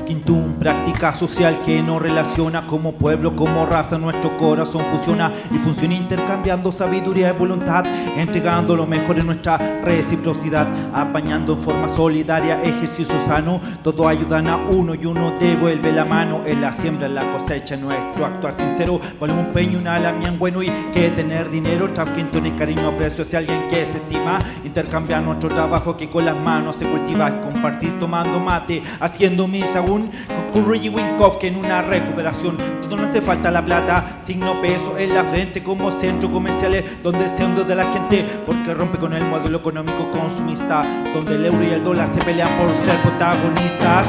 Trafkintum, práctica social que nos relaciona como pueblo, como raza, nuestro corazón fusiona y funciona intercambiando sabiduría y voluntad, entregando lo mejor en nuestra reciprocidad, apañando en forma solidaria, ejercicio sano, todo ayudan a uno y uno devuelve la mano, en la siembra, en la cosecha, nuestro actuar sincero, vale un peño, una lamián bueno y que tener dinero, Trafkintum y cariño, aprecio hacia alguien que se estima, intercambiar nuestro trabajo que con las manos se cultiva, compartir tomando mate, haciendo misa aún con Curry y Winkoff que en una recuperación donde no hace falta la plata, signo peso en la frente como centro comerciales donde se hunde de la gente porque rompe con el modelo económico consumista donde el euro y el dólar se pelean por ser protagonistas.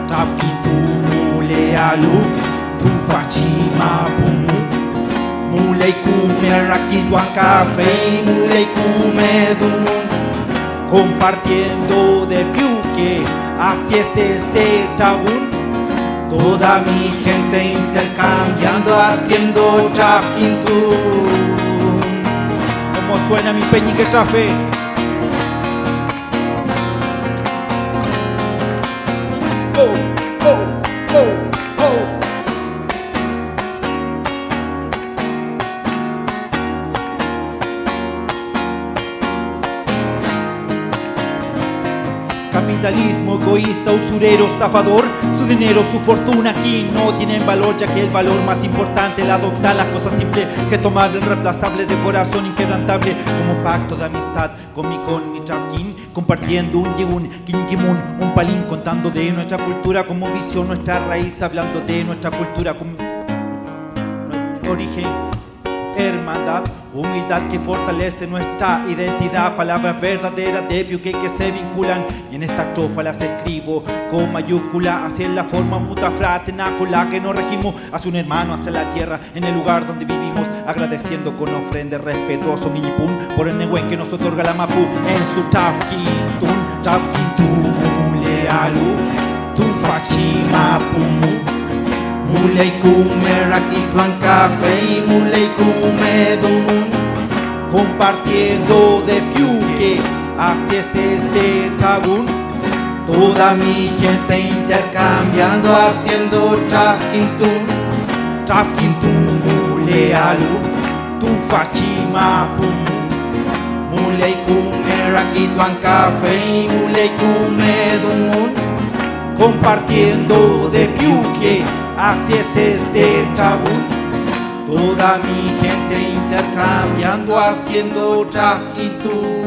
Trafkintum mule alu tu facima pumu mule kume rakiduan café mule kume dumun compartiendo de piuque, así es este tabún. Toda mi gente intercambiando, haciendo Trafkintum. ¿Cómo suena mi peñique trafe? Oh, oh, oh, oh. Capitalismo egoísta, usurero, estafador, su dinero, su fortuna aquí no tienen valor, ya que el valor más importante es adoptar las cosas simples que tomar el reemplazable de corazón inquebrantable como pacto de amistad con mi Trafkin, compartiendo un yigun, kinkimun, un palín, contando de nuestra cultura como visión, nuestra raíz, hablando de nuestra cultura como origen, hermandad, humildad que fortalece nuestra identidad, palabras verdaderas de piuque que se vinculan y en esta estrofa las escribo con mayúscula hacia la forma muta fraternácula que nos regimos hacia un hermano, hacia la tierra, en el lugar donde vivimos, agradeciendo con ofrenda respetuoso Millipun por el negüen que nos otorga la Mapu en su Trafkintum, Trafkintum mule alu tu facima pumu mulei kume rakiduan café y mulei kume dumun compartiendo de piuque, así es este tabún. Toda mi gente intercambiando, haciendo Trafkintum. Trafkintum mule alu tu facima pumu mulei kume rakiduan café y mulei kume dumun compartiendo de piuque, así es este tabú. Toda mi gente intercambiando, haciendo Trafkintum.